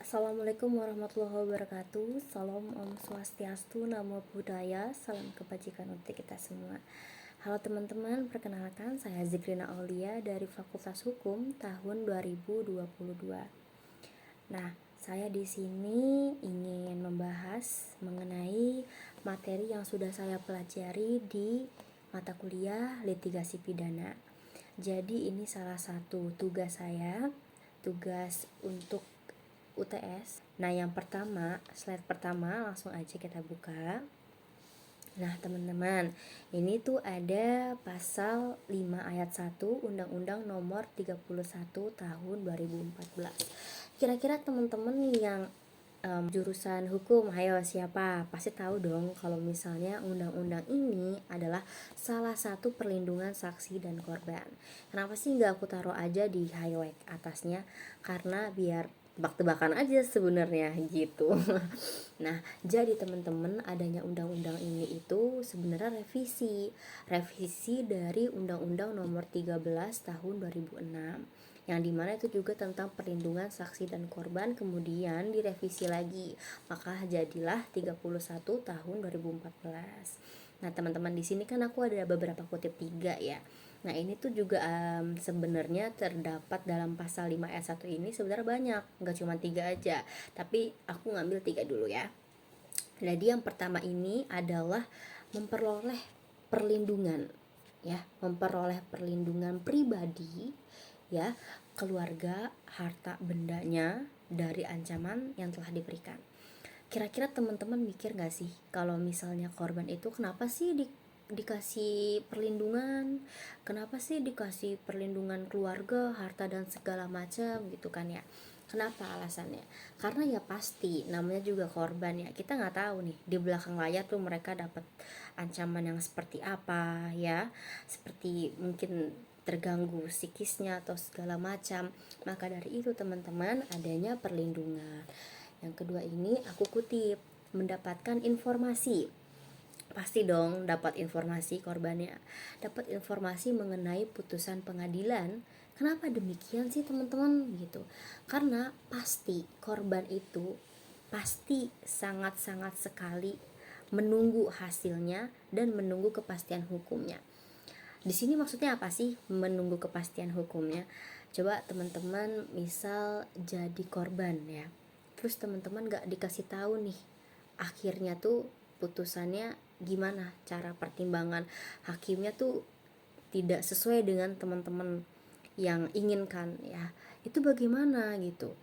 Assalamualaikum warahmatullahi wabarakatuh. Salam Om Swastiastu, Namo Buddhaya, salam kebajikan untuk kita semua. Halo teman-teman, perkenalkan saya Zikrina Aulia dari Fakultas Hukum tahun 2022. Nah, saya di sini ingin membahas mengenai materi yang sudah saya pelajari di mata kuliah litigasi pidana. Jadi ini salah satu tugas saya, tugas untuk UTS. Nah, yang pertama, slide pertama langsung aja kita buka. Nah, teman-teman, ini tuh ada pasal 5 ayat 1 Undang-Undang Nomor 31 Tahun 2014. Kira-kira teman-teman yang jurusan hukum, ayo siapa? Pasti tahu dong kalau misalnya undang-undang ini adalah salah satu perlindungan saksi dan korban. Kenapa sih nggak aku taruh aja di highlight atasnya? Karena biar tebak-tebakan aja sebenarnya gitu. Nah, jadi teman-teman, adanya undang-undang ini itu sebenarnya revisi dari Undang-Undang Nomor 13 Tahun 2006, yang dimana itu juga tentang perlindungan saksi dan korban, kemudian direvisi lagi, maka jadilah 31 tahun 2014. Nah, teman-teman, di sini kan aku ada beberapa kutip 3 ya. Nah, ini tuh juga sebenarnya terdapat dalam pasal 5 ayat 1 ini sebenarnya banyak, nggak cuma 3 aja, tapi aku ngambil 3 dulu ya. Jadi yang pertama ini adalah memperoleh perlindungan ya, memperoleh perlindungan pribadi ya, keluarga, harta bendanya dari ancaman yang telah diberikan. Kira-kira teman-teman mikir gak sih kalau misalnya korban itu kenapa sih dikasih perlindungan, kenapa sih dikasih perlindungan keluarga, harta dan segala macam gitu kan ya. Kenapa alasannya? Karena ya pasti namanya juga korban ya, kita nggak tahu nih di belakang layar tuh mereka dapat ancaman yang seperti apa ya, seperti mungkin terganggu psikisnya atau segala macam. Maka dari itu teman-teman, adanya perlindungan. Yang kedua ini aku kutip, mendapatkan informasi. Pasti dong dapat informasi korbannya, dapat informasi mengenai putusan pengadilan. Kenapa demikian sih teman-teman gitu? Karena pasti korban itu pasti sangat-sangat sekali menunggu hasilnya dan menunggu kepastian hukumnya. Di sini maksudnya apa sih menunggu kepastian hukumnya? Coba teman-teman misal jadi korban ya, terus teman-teman gak dikasih tahu nih akhirnya tuh putusannya gimana, cara pertimbangan hakimnya tuh tidak sesuai dengan teman-teman yang inginkan ya, itu bagaimana gitu.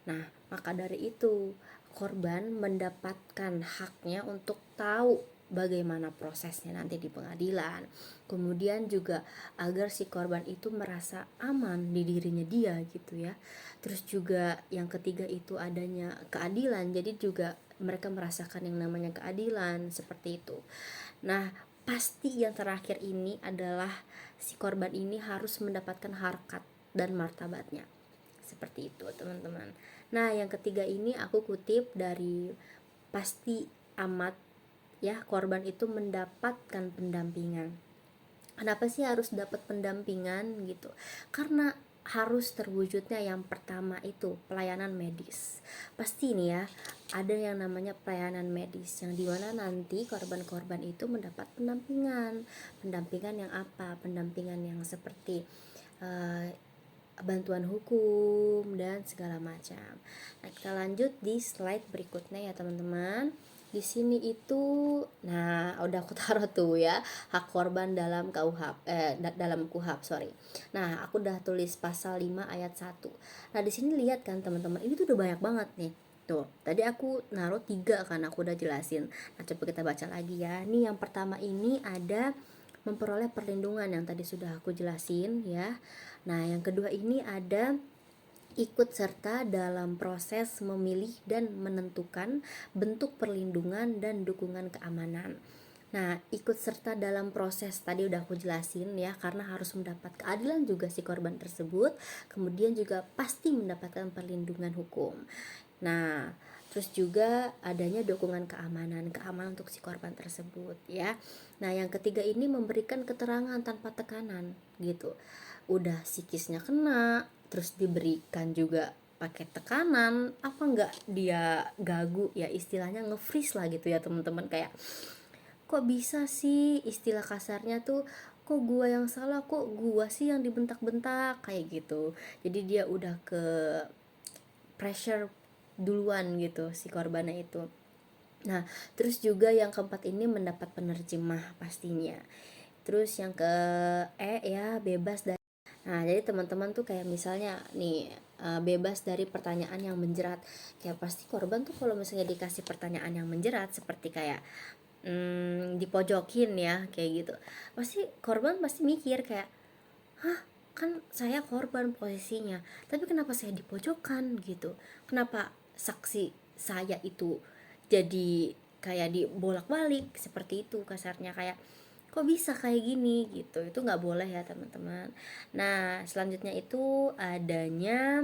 Nah, maka dari itu korban mendapatkan haknya untuk tahu bagaimana prosesnya nanti di pengadilan. Kemudian juga agar si korban itu merasa aman di dirinya dia gitu ya. Terus juga yang ketiga itu adanya keadilan. Jadi juga mereka merasakan yang namanya keadilan seperti itu. Nah, pasti yang terakhir ini adalah si korban ini harus mendapatkan harkat dan martabatnya. Seperti itu, teman-teman. Nah, yang ketiga ini aku kutip dari Pasti Amat ya, korban itu mendapatkan pendampingan. Kenapa sih harus dapat pendampingan gitu? Karena harus terwujudnya yang pertama itu pelayanan medis. Pasti nih ya, ada yang namanya pelayanan medis yang dimana nanti korban-korban itu mendapat pendampingan yang apa? Pendampingan yang seperti bantuan hukum dan segala macam. Nah, kita lanjut di slide berikutnya ya teman-teman. Di sini itu, nah udah aku taruh tuh ya, hak korban dalam dalam KUHP, sorry. Nah, aku udah tulis pasal 5 ayat 1. Nah, di sini lihat kan teman-teman, ini tuh udah banyak banget nih. Tuh, tadi aku naruh 3 kan, aku udah jelasin. Nah, coba kita baca lagi ya. Nih yang pertama ini ada memperoleh perlindungan yang tadi sudah aku jelasin ya. Nah, yang kedua ini ada ikut serta dalam proses memilih dan menentukan bentuk perlindungan dan dukungan keamanan. Nah, ikut serta dalam proses tadi udah aku jelasin ya, karena harus mendapat keadilan juga si korban tersebut, kemudian juga pasti mendapatkan perlindungan hukum. Nah, terus juga adanya dukungan keamanan untuk si korban tersebut ya. Nah, yang ketiga ini memberikan keterangan tanpa tekanan gitu. Udah psikisnya kena, terus diberikan juga pakai tekanan, apa enggak dia gagu ya, istilahnya nge-freeze lah gitu ya teman-teman, kayak kok bisa sih, istilah kasarnya tuh, kok gua yang salah, kok gua sih yang dibentak-bentak kayak gitu. Jadi dia udah ke pressure duluan gitu si korbannya itu. Nah, terus juga yang keempat ini mendapat penerjemah pastinya. Terus yang ke ya bebas dari. Nah, jadi teman-teman tuh kayak misalnya nih, bebas dari pertanyaan yang menjerat. Kayak pasti korban tuh kalau misalnya dikasih pertanyaan yang menjerat seperti kayak dipojokin ya kayak gitu. Pasti korban pasti mikir kayak, "Hah, kan saya korban posisinya, tapi kenapa saya dipojokkan gitu? Kenapa saksi saya itu jadi kayak dibolak-balik seperti itu kasarnya, kayak kok bisa kayak gini gitu." Itu nggak boleh ya teman-teman. Nah, selanjutnya itu adanya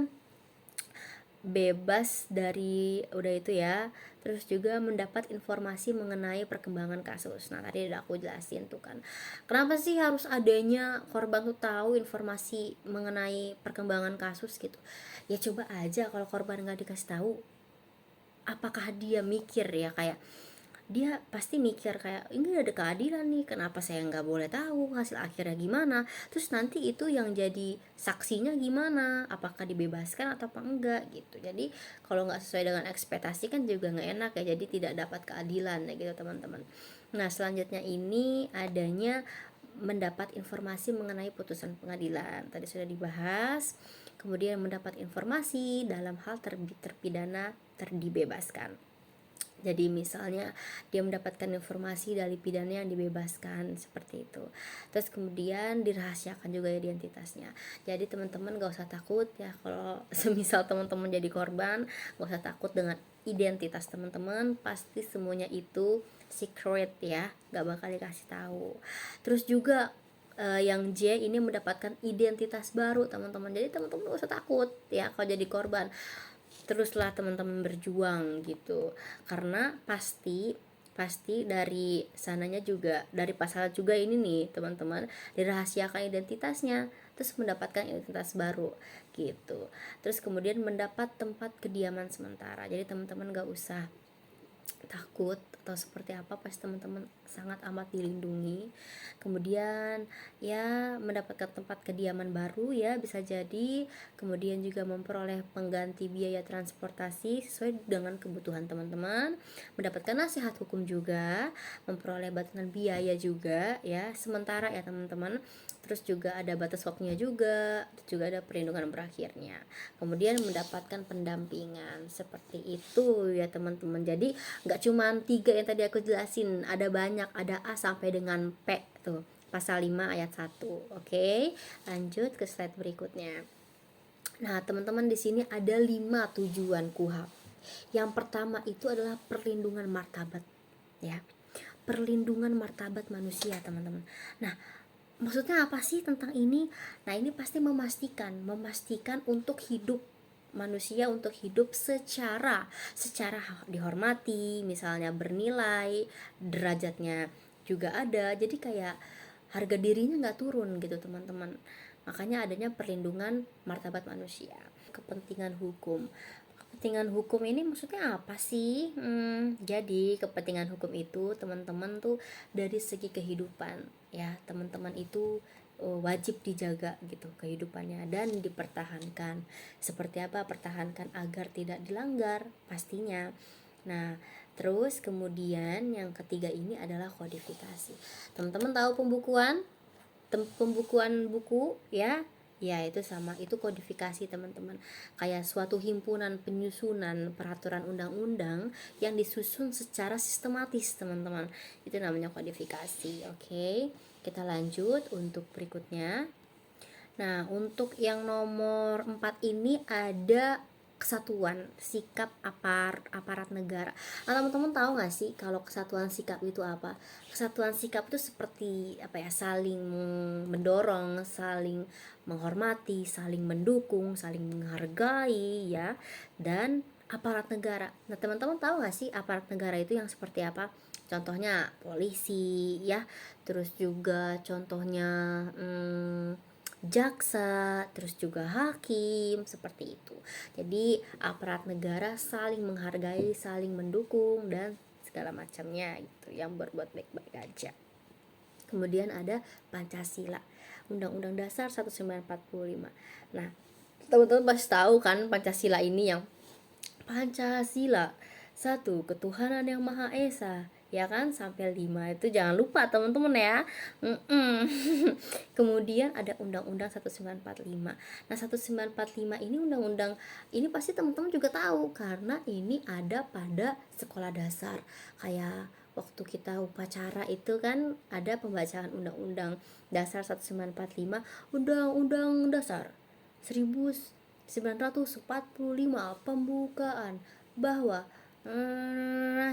bebas dari, udah itu ya, terus juga mendapat informasi mengenai perkembangan kasus. Nah, tadi udah aku jelasin tuh kan, kenapa sih harus adanya korban tuh tahu informasi mengenai perkembangan kasus gitu. Ya coba aja kalau korban nggak dikasih tahu, apakah dia mikir ya, kayak dia pasti mikir kayak ini ada keadilan nih, kenapa saya nggak boleh tahu hasil akhirnya gimana, terus nanti itu yang jadi saksinya gimana, apakah dibebaskan atau apa enggak gitu. Jadi kalau nggak sesuai dengan ekspektasi kan juga nggak enak ya, jadi tidak dapat keadilan ya gitu teman-teman. Nah, selanjutnya ini adanya mendapat informasi mengenai putusan pengadilan, tadi sudah dibahas. Kemudian mendapat informasi dalam hal terpidana terdibebaskan. Jadi misalnya dia mendapatkan informasi dari pidana yang dibebaskan seperti itu. Terus kemudian dirahasiakan juga identitasnya. Jadi teman-teman gak usah takut ya kalau semisal teman-teman jadi korban, gak usah takut dengan identitas teman-teman. Pasti semuanya itu secret ya, gak bakal dikasih tahu. Terus juga yang J ini mendapatkan identitas baru teman-teman. Jadi teman-teman gak usah takut ya kalau jadi korban, teruslah teman-teman berjuang gitu, karena pasti dari sananya juga, dari pasal juga ini nih teman-teman, dirahasiakan identitasnya terus mendapatkan identitas baru gitu. Terus kemudian mendapat tempat kediaman sementara, jadi teman-teman gak usah takut atau seperti apa, pas teman-teman sangat amat dilindungi. Kemudian ya mendapatkan tempat kediaman baru ya bisa jadi, kemudian juga memperoleh pengganti biaya transportasi sesuai dengan kebutuhan teman-teman, mendapatkan nasihat hukum juga, memperoleh batasan biaya juga ya sementara ya teman-teman. Terus juga ada batas waktunya juga ada perlindungan berakhirnya, kemudian mendapatkan pendampingan seperti itu ya teman-teman. Jadi nggak cuma 3 yang tadi aku jelasin, ada banyak, ada A sampai dengan P tuh, pasal 5 ayat 1. Oke, lanjut ke slide berikutnya. Nah, teman-teman di sini ada 5 tujuan KUHP. Yang pertama itu adalah perlindungan martabat ya. Perlindungan martabat manusia, teman-teman. Nah, maksudnya apa sih tentang ini? Nah, ini pasti memastikan untuk hidup manusia, untuk hidup secara dihormati, misalnya bernilai, derajatnya juga ada. Jadi kayak harga dirinya nggak turun gitu teman-teman. Makanya adanya perlindungan martabat manusia. Kepentingan hukum. Kepentingan hukum ini maksudnya apa sih? Jadi kepentingan hukum itu teman-teman tuh dari segi kehidupan ya, teman-teman itu wajib dijaga gitu kehidupannya dan dipertahankan. Seperti apa? Pertahankan agar tidak dilanggar pastinya. Nah, terus kemudian yang ketiga ini adalah kodifikasi. Teman-teman tahu pembukuan buku ya? Ya, itu sama, itu kodifikasi teman-teman. Kayak suatu himpunan penyusunan peraturan undang-undang yang disusun secara sistematis teman-teman. Itu namanya kodifikasi. Oke, kita lanjut untuk berikutnya. Nah, untuk yang nomor 4 ini ada kesatuan sikap aparat negara. Nah, teman-teman tahu nggak sih kalau kesatuan sikap itu apa? Kesatuan sikap itu seperti apa ya? Saling mendorong, saling menghormati, saling mendukung, saling menghargai ya, dan aparat negara. Nah, teman-teman tahu nggak sih aparat negara itu yang seperti apa? Contohnya polisi ya, terus juga contohnya jaksa, terus juga hakim, seperti itu. Jadi aparat negara saling menghargai, saling mendukung dan segala macamnya gitu, yang berbuat baik-baik aja. Kemudian ada Pancasila, Undang-Undang Dasar 1945. Nah, teman-teman pasti tahu kan Pancasila ini, yang Pancasila, satu, ketuhanan yang Maha Esa, ya kan, sampai 5 itu jangan lupa teman-teman ya. Kemudian ada Undang-Undang 1945. Nah, 1945 ini undang-undang ini pasti teman-teman juga tahu karena ini ada pada sekolah dasar. Kayak waktu kita upacara itu kan ada pembacaan Undang-Undang Dasar 1945, Undang-Undang Dasar 1945 pembukaan bahwa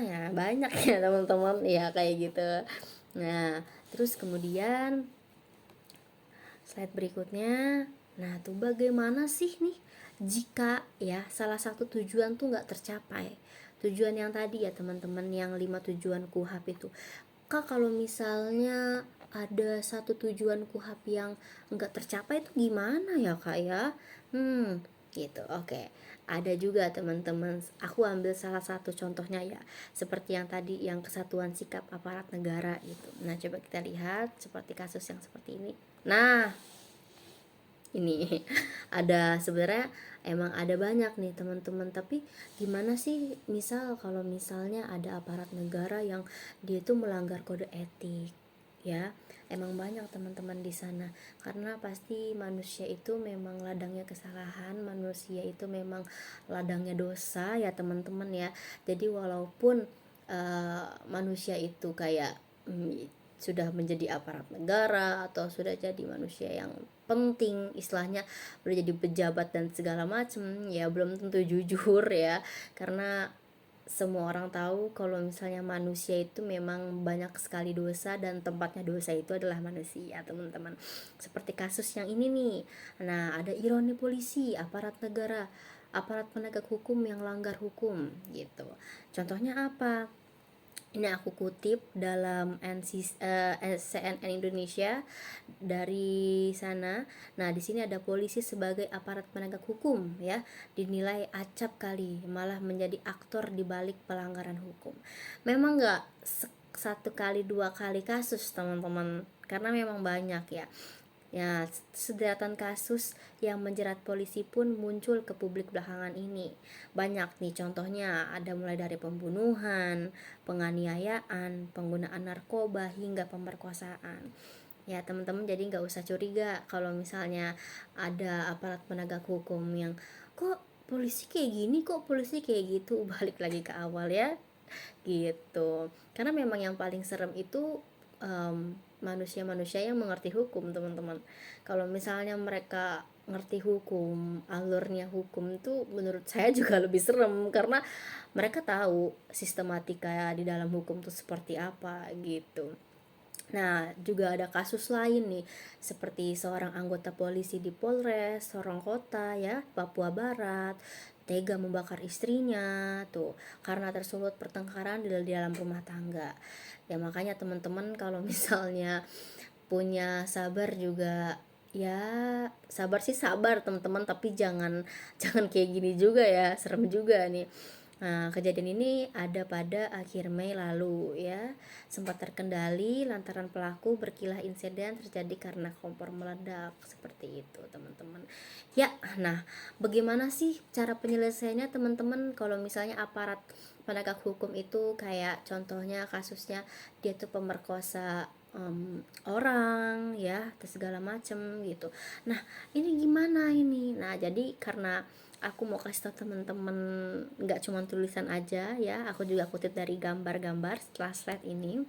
ya banyak ya teman-teman ya kayak gitu. Nah, terus kemudian slide berikutnya. Nah, tuh bagaimana sih nih jika ya salah satu tujuan tuh nggak tercapai, tujuan yang tadi ya teman-teman, yang 5 tujuan KUHP itu. Kak, kalau misalnya ada satu tujuan KUHP yang nggak tercapai itu gimana ya Kak ya? Gitu. Oke. Ada juga teman-teman, aku ambil salah satu contohnya ya, seperti yang tadi, yang kesatuan sikap aparat negara itu. Nah, coba kita lihat seperti kasus yang seperti ini. Nah, ini ada sebenarnya, emang ada banyak nih teman-teman, tapi gimana sih misal kalau misalnya ada aparat negara yang dia itu melanggar kode etik ya. Emang banyak teman-teman di sana, karena pasti manusia itu memang ladangnya kesalahan, manusia itu memang ladangnya dosa ya teman-teman ya. Jadi walaupun manusia itu kayak sudah menjadi aparat negara atau sudah jadi manusia yang penting, istilahnya udah jadi pejabat dan segala macem, ya belum tentu jujur ya, karena semua orang tahu kalau misalnya manusia itu memang banyak sekali dosa, dan tempatnya dosa itu adalah manusia teman-teman. Seperti kasus yang ini nih. Nah, ada ironi polisi, aparat negara, aparat penegak hukum yang langgar hukum gitu. Contohnya apa? Ini aku kutip dalam CNN Indonesia dari sana. Nah, di sini ada polisi sebagai aparat penegak hukum ya, dinilai acap kali, malah menjadi aktor di balik pelanggaran hukum. Memang nggak satu kali dua kali kasus teman-teman, karena memang banyak ya. Ya, sederetan kasus yang menjerat polisi pun muncul ke publik belakangan ini. Banyak nih contohnya, ada mulai dari pembunuhan, penganiayaan, penggunaan narkoba, hingga pemerkosaan. Ya teman-teman, jadi nggak usah curiga kalau misalnya ada aparat penegak hukum yang kok polisi kayak gini, kok polisi kayak gitu. Balik lagi ke awal ya gitu, karena memang yang paling serem itu manusia-manusia yang mengerti hukum teman-teman. Kalau misalnya mereka ngerti hukum, alurnya hukum itu menurut saya juga lebih serem, karena mereka tahu sistematika di dalam hukum itu seperti apa gitu. Nah, juga ada kasus lain nih, seperti seorang anggota polisi di Polres Sorong Kota ya, Papua Barat, tega membakar istrinya tuh karena tersulut pertengkaran di dalam rumah tangga. Ya makanya teman-teman kalau misalnya punya sabar juga, ya sabar sih sabar teman-teman, tapi jangan jangan kayak gini juga ya, serem juga nih. Nah, kejadian ini ada pada akhir Mei lalu ya. Sempat terkendali lantaran pelaku berkilah insiden terjadi karena kompor meledak, seperti itu, teman-teman. Ya, nah, bagaimana sih cara penyelesaiannya, teman-teman? Kalau misalnya aparat penegak hukum itu kayak contohnya kasusnya dia tuh pemerkosa orang ya, atau segala macem gitu. Nah, ini gimana ini? Nah, jadi karena aku mau kasih tau temen-temen, nggak cuma tulisan aja ya, aku juga kutip dari gambar-gambar setelah slide ini.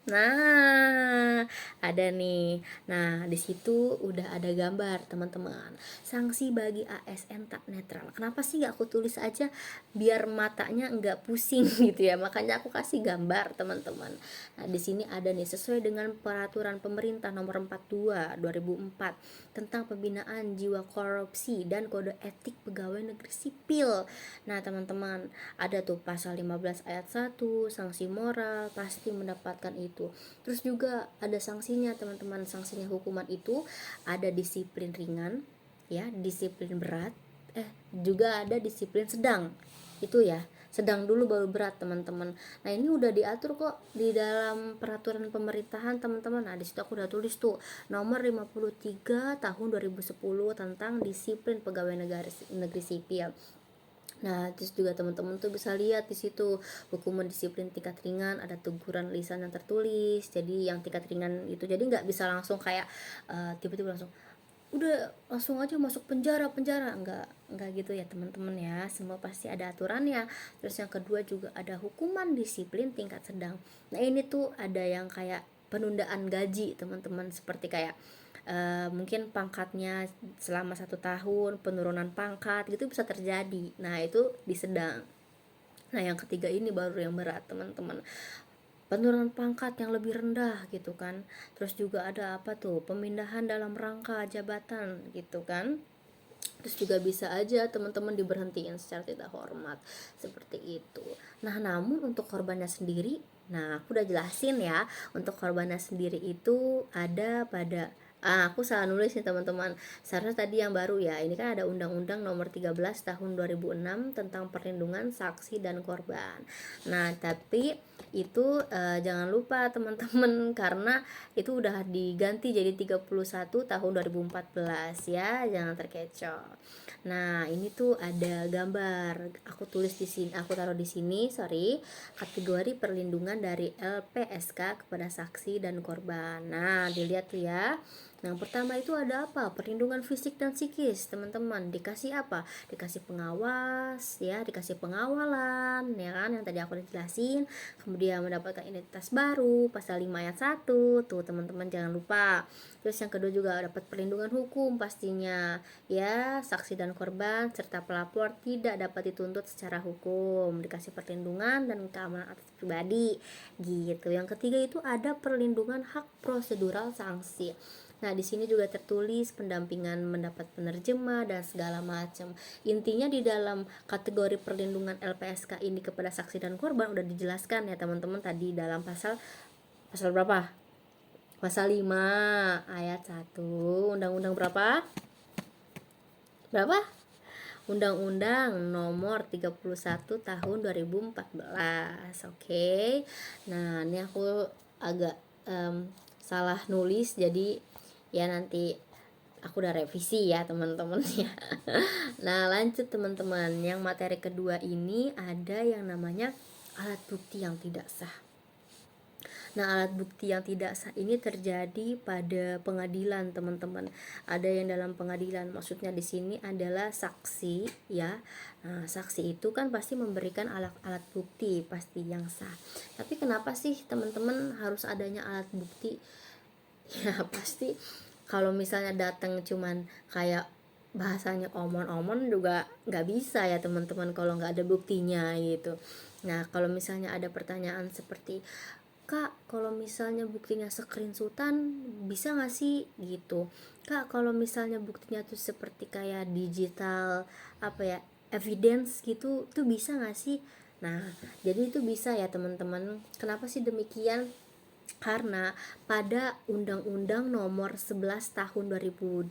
Nah, ada nih. Nah, di situ udah ada gambar, teman-teman. Sanksi bagi ASN tak netral. Kenapa sih gak aku tulis aja biar matanya nggak pusing gitu ya? Makanya aku kasih gambar, teman-teman. Nah, di sini ada nih, sesuai dengan peraturan pemerintah nomor 42 2004 tentang pembinaan jiwa korupsi dan kode etik pegawai negeri sipil. Nah, teman-teman, ada tuh pasal 15 ayat 1, sanksi moral pasti mendapatkan itu gitu. Terus juga ada sanksinya teman-teman. Sanksinya hukuman itu ada disiplin ringan ya, disiplin berat, juga ada disiplin sedang. Itu ya, sedang dulu baru berat teman-teman. Nah ini udah diatur kok di dalam peraturan pemerintahan teman-teman. Nah disitu aku udah tulis tuh nomor 53 tahun 2010 tentang disiplin pegawai negeri sipil. Nah terus juga teman-teman tuh bisa lihat di situ hukuman disiplin tingkat ringan, ada teguran lisan yang tertulis. Jadi yang tingkat ringan itu jadi nggak bisa langsung kayak tiba-tiba langsung udah langsung aja masuk penjara enggak gitu ya teman-teman ya, semua pasti ada aturannya. Terus yang kedua juga ada hukuman disiplin tingkat sedang. Nah ini tuh ada yang kayak penundaan gaji teman-teman, seperti kayak mungkin pangkatnya selama 1 tahun, penurunan pangkat gitu bisa terjadi. Nah itu di sedang. Nah yang ketiga ini baru yang berat teman-teman, penurunan pangkat yang lebih rendah gitu kan. Terus juga ada apa tuh, pemindahan dalam rangka jabatan gitu kan. Terus juga bisa aja teman-teman diberhentiin secara tidak hormat seperti itu. Nah namun untuk korbannya sendiri, nah aku udah jelasin ya, untuk korbannya sendiri itu ada pada aku salah nulis nih teman-teman. Seharusnya tadi yang baru ya. Ini kan ada Undang-Undang Nomor 13 Tahun 2006 tentang perlindungan saksi dan korban. Nah, tapi itu jangan lupa teman-teman karena itu udah diganti jadi 31 tahun 2014 ya. Jangan terkecoh. Nah, ini tuh ada gambar. Aku tulis di sini, aku taruh di sini, kategori perlindungan dari LPSK kepada saksi dan korban. Nah, dilihat tuh ya. Yang pertama itu ada apa? Perlindungan fisik dan psikis, teman-teman. Dikasih apa? Dikasih pengawas, ya, dikasih pengawalan, ya kan? Yang tadi aku udah jelasin. Kemudian mendapatkan identitas baru, pasal 5 ayat 1. Tuh, teman-teman jangan lupa. Terus yang kedua juga dapat perlindungan hukum pastinya. Ya, saksi dan korban serta pelapor tidak dapat dituntut secara hukum. Dikasih perlindungan dan keamanan atas pribadi. Gitu. Yang ketiga itu ada perlindungan hak prosedural sanksi. Nah, di sini juga tertulis pendampingan mendapat penerjemah dan segala macam. Intinya di dalam kategori perlindungan LPSK ini kepada saksi dan korban udah dijelaskan ya teman-teman tadi dalam pasal berapa? Pasal 5 ayat 1. Undang-undang berapa? Berapa? Undang-Undang Nomor 31 Tahun 2014. Oke. Nah, ini aku agak salah nulis jadi ya nanti aku udah revisi ya teman-teman ya. Nah lanjut teman-teman, yang materi kedua ini ada yang namanya alat bukti yang tidak sah. Nah alat bukti yang tidak sah ini terjadi pada pengadilan teman-teman. Ada yang dalam pengadilan, maksudnya di sini adalah saksi ya. Nah saksi itu kan pasti memberikan alat bukti pasti yang sah. Tapi kenapa sih teman-teman harus adanya alat bukti? Ya pasti kalau misalnya datang cuman kayak bahasanya omon-omon juga nggak bisa ya teman-teman kalau nggak ada buktinya gitu. Nah kalau misalnya ada pertanyaan seperti, Kak kalau misalnya buktinya screenshotan bisa nggak sih gitu, Kak kalau misalnya buktinya tuh seperti kayak digital apa ya, evidence gitu tuh bisa nggak sih? Nah jadi itu bisa ya teman-teman. Kenapa sih demikian? Karena pada Undang-Undang Nomor 11 Tahun 2008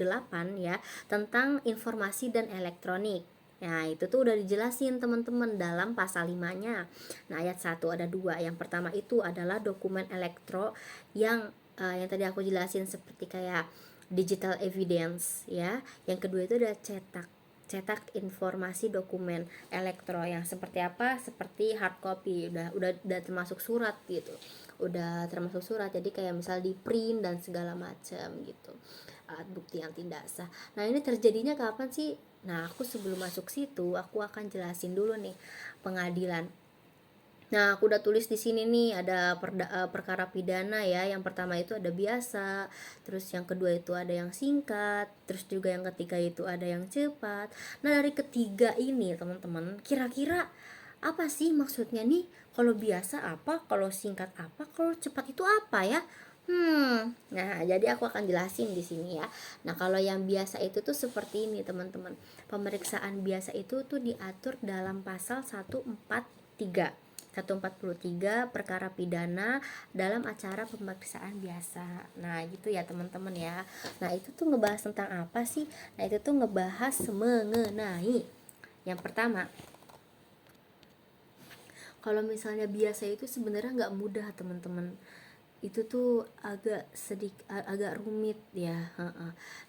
ya tentang informasi dan elektronik. Nah itu tuh udah dijelasin teman-teman dalam pasal 5-nya. Nah ayat 1 ada 2. Yang pertama itu adalah dokumen elektro yang tadi aku jelasin seperti kayak digital evidence ya. Yang kedua itu ada cetak informasi dokumen elektro yang seperti apa, seperti hard copy, udah termasuk surat gitu, udah termasuk surat, jadi kayak misal di print dan segala macam gitu. Alat bukti yang tidak sah. Nah ini terjadinya kapan sih? Nah aku sebelum masuk situ aku akan jelasin dulu nih pengadilan. Nah, aku udah tulis di sini nih ada perkara pidana ya. Yang pertama itu ada biasa, terus yang kedua itu ada yang singkat, terus juga yang ketiga itu ada yang cepat. Nah, dari ketiga ini teman-teman, kira-kira apa sih maksudnya nih? Kalau biasa apa, kalau singkat apa, kalau cepat itu apa ya? Nah jadi aku akan jelasin di sini ya. Nah kalau yang biasa itu tuh seperti ini teman-teman. Pemeriksaan biasa itu tuh diatur dalam pasal 143 143 perkara pidana dalam acara pemeriksaan biasa. Nah gitu ya teman-teman ya. Nah itu tuh ngebahas tentang apa sih? Nah itu tuh ngebahas mengenai yang pertama, kalau misalnya biasa itu sebenarnya nggak mudah teman-teman, itu tuh agak rumit ya.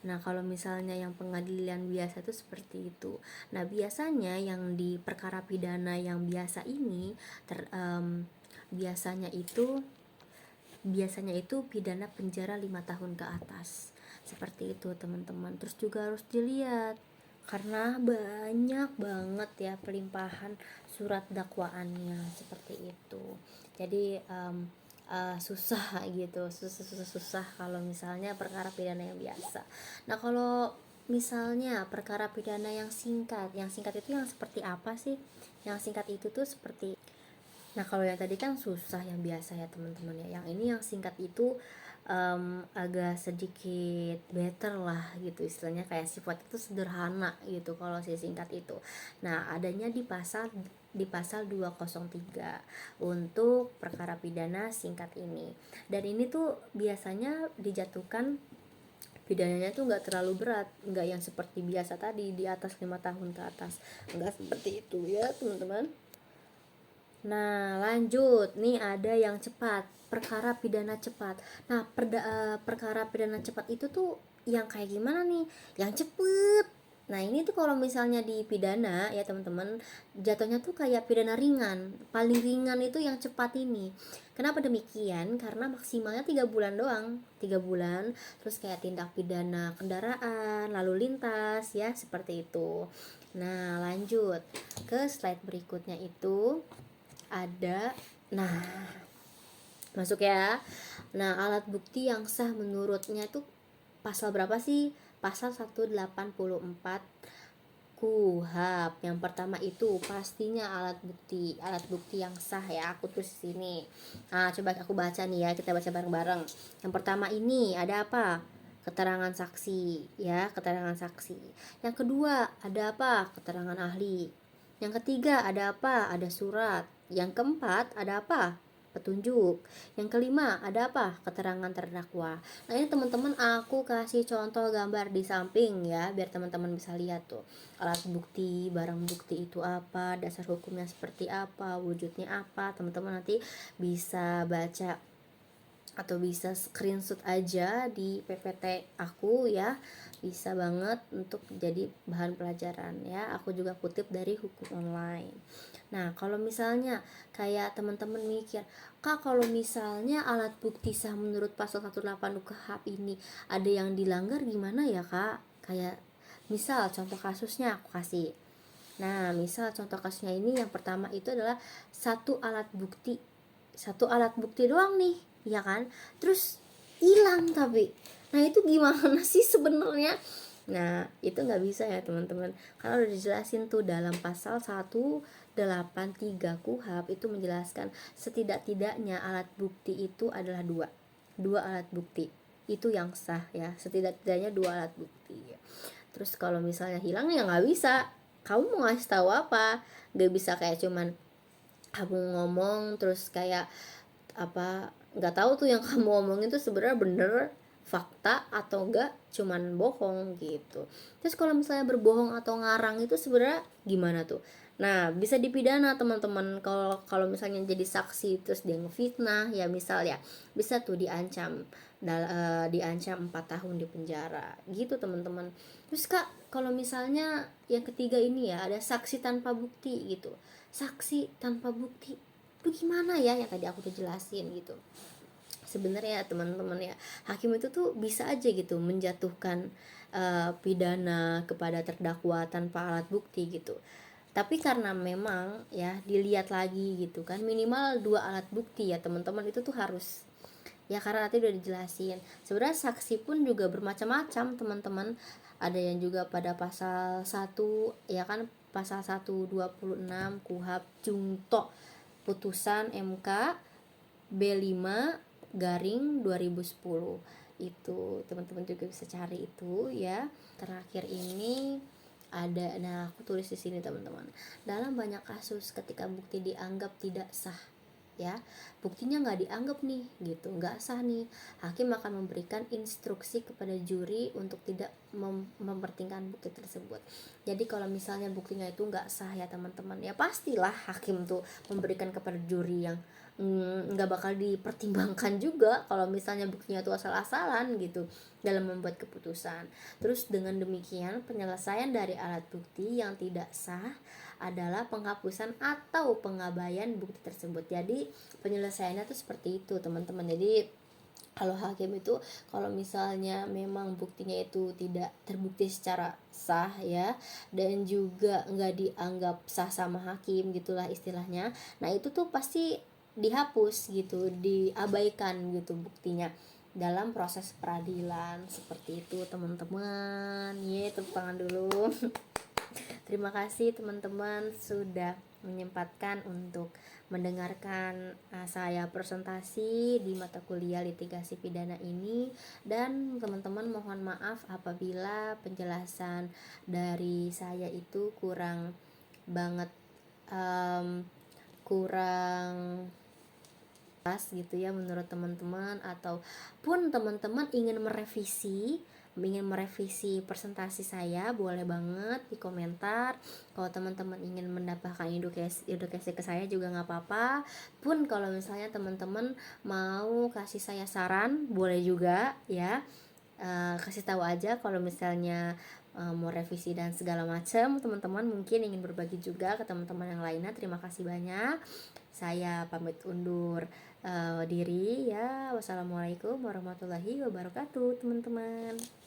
Nah kalau misalnya yang pengadilan biasa itu seperti itu. Nah biasanya yang di perkara pidana yang biasa ini biasanya itu pidana penjara 5 tahun ke atas, seperti itu teman-teman. Terus juga harus dilihat karena banyak banget ya pelimpahan surat dakwaannya, seperti itu. Jadi susah gitu, susah kalau misalnya perkara pidana yang biasa. Nah kalau misalnya perkara pidana yang singkat itu yang seperti apa sih? Yang singkat itu tuh seperti, nah kalau yang tadi kan susah yang biasa ya teman-teman ya. Yang ini yang singkat itu agak sedikit better lah gitu, istilahnya kayak sifat itu sederhana gitu kalau si singkat itu. Nah adanya di pasal 203 untuk perkara pidana singkat ini. Dan ini tuh biasanya dijatuhkan pidananya tuh nggak terlalu berat, nggak yang seperti biasa tadi di atas 5 tahun ke atas, nggak seperti itu ya teman-teman. Nah, lanjut. Nih ada yang cepat, perkara pidana cepat. Nah, perkara pidana cepat itu tuh yang kayak gimana nih? Yang cepet. Nah, ini tuh kalau misalnya di pidana ya teman-teman, jatuhnya tuh kayak pidana ringan. Paling ringan itu yang cepat ini. Kenapa demikian? Karena maksimalnya 3 bulan doang. 3 bulan. Terus kayak tindak pidana kendaraan, lalu lintas ya, seperti itu. Nah, lanjut ke slide berikutnya itu ada, nah masuk ya. Nah alat bukti yang sah menurutnya itu pasal berapa sih? Pasal 184 KUHP. Yang pertama itu pastinya alat bukti yang sah ya, aku tulis di sini. Nah coba aku baca nih ya, kita baca bareng-bareng. Yang pertama ini ada apa? Keterangan saksi ya, keterangan saksi. Yang kedua ada apa? Keterangan ahli. Yang ketiga ada apa? Ada surat. Yang keempat ada apa? Petunjuk. Yang kelima ada apa? Keterangan terdakwa. Nah ini teman-teman aku kasih contoh gambar di samping ya, biar teman-teman bisa lihat tuh alat bukti, barang bukti itu apa, dasar hukumnya seperti apa, wujudnya apa. Teman-teman nanti bisa baca atau bisa screenshot aja di PPT aku ya, bisa banget untuk jadi bahan pelajaran ya. Aku juga kutip dari hukum online. Nah kalau misalnya kayak teman-teman mikir, kak kalau misalnya alat bukti sah menurut pasal 180 KUHP ini ada yang dilanggar gimana ya kak? Kayak misal contoh kasusnya aku kasih. Nah misal contoh kasusnya ini yang pertama itu adalah satu alat bukti doang nih ya kan, terus hilang. Tapi nah itu gimana sih sebenarnya? Nah itu nggak bisa ya teman-teman, karena udah dijelasin tuh dalam pasal 183 KUHP itu menjelaskan setidak-tidaknya alat bukti itu adalah dua alat bukti itu yang sah ya, setidak-tidaknya dua alat bukti. Terus kalau misalnya hilang ya nggak bisa, kamu mau ngasih tahu apa? Nggak bisa kayak cuman kamu ngomong terus kayak apa, nggak tahu tuh yang kamu omongin tuh sebenarnya bener fakta atau enggak cuman bohong gitu. Terus kalau misalnya berbohong atau ngarang itu sebenarnya gimana tuh? Nah bisa dipidana teman-teman. Kalau misalnya jadi saksi terus dia ngefitnah ya misal ya, bisa tuh diancam 4 tahun di penjara gitu teman-teman. Terus kak kalau misalnya yang ketiga ini ya, ada saksi tanpa bukti gitu. Saksi tanpa bukti itu gimana ya, yang tadi aku udah jelasin gitu. Sebenarnya teman-teman ya, hakim itu tuh bisa aja gitu menjatuhkan pidana kepada terdakwa tanpa alat bukti gitu. Tapi karena memang ya dilihat lagi gitu kan, minimal 2 alat bukti ya teman-teman, itu tuh harus ya, karena nanti udah dijelasin. Sebenarnya saksi pun juga bermacam-macam teman-teman. Ada yang juga pada pasal 1 ya kan, pasal 126 KUHP Jungto putusan MK B5 garing 2010 itu teman-teman juga bisa cari itu ya. Terakhir ini ada, nah aku tulis di sini teman-teman, dalam banyak kasus ketika bukti dianggap tidak sah, ya buktinya nggak dianggap nih gitu, nggak sah nih, hakim akan memberikan instruksi kepada juri untuk tidak mempertimbangkan bukti tersebut. Jadi kalau misalnya buktinya itu nggak sah ya teman-teman, ya pastilah hakim tuh memberikan kepada juri yang nggak bakal dipertimbangkan juga kalau misalnya buktinya tuh asal-asalan gitu dalam membuat keputusan. Terus dengan demikian penyelesaian dari alat bukti yang tidak sah adalah penghapusan atau pengabaian bukti tersebut. Jadi penyelesaiannya tuh seperti itu teman-teman. Jadi kalau hakim itu kalau misalnya memang buktinya itu tidak terbukti secara sah ya, dan juga nggak dianggap sah sama hakim gitulah istilahnya, nah itu tuh pasti dihapus gitu, diabaikan gitu buktinya dalam proses peradilan. Seperti itu teman-teman. Tepuk tangan dulu. Terima kasih teman-teman sudah menyempatkan untuk mendengarkan saya presentasi di mata kuliah litigasi pidana ini, dan teman-teman mohon maaf apabila penjelasan dari saya itu kurang banget kurang pas gitu ya menurut teman-teman, ataupun teman-teman ingin merevisi presentasi saya, boleh banget di komentar. Kalau teman-teman ingin mendapatkan edukasi ke saya juga nggak apa-apa. Pun kalau misalnya teman-teman mau kasih saya saran, boleh juga ya. Kasih tahu aja kalau misalnya mau revisi dan segala macam. Teman-teman mungkin ingin berbagi juga ke teman-teman yang lainnya. Terima kasih banyak. Saya pamit undur diri ya. Wassalamualaikum warahmatullahi wabarakatuh teman-teman.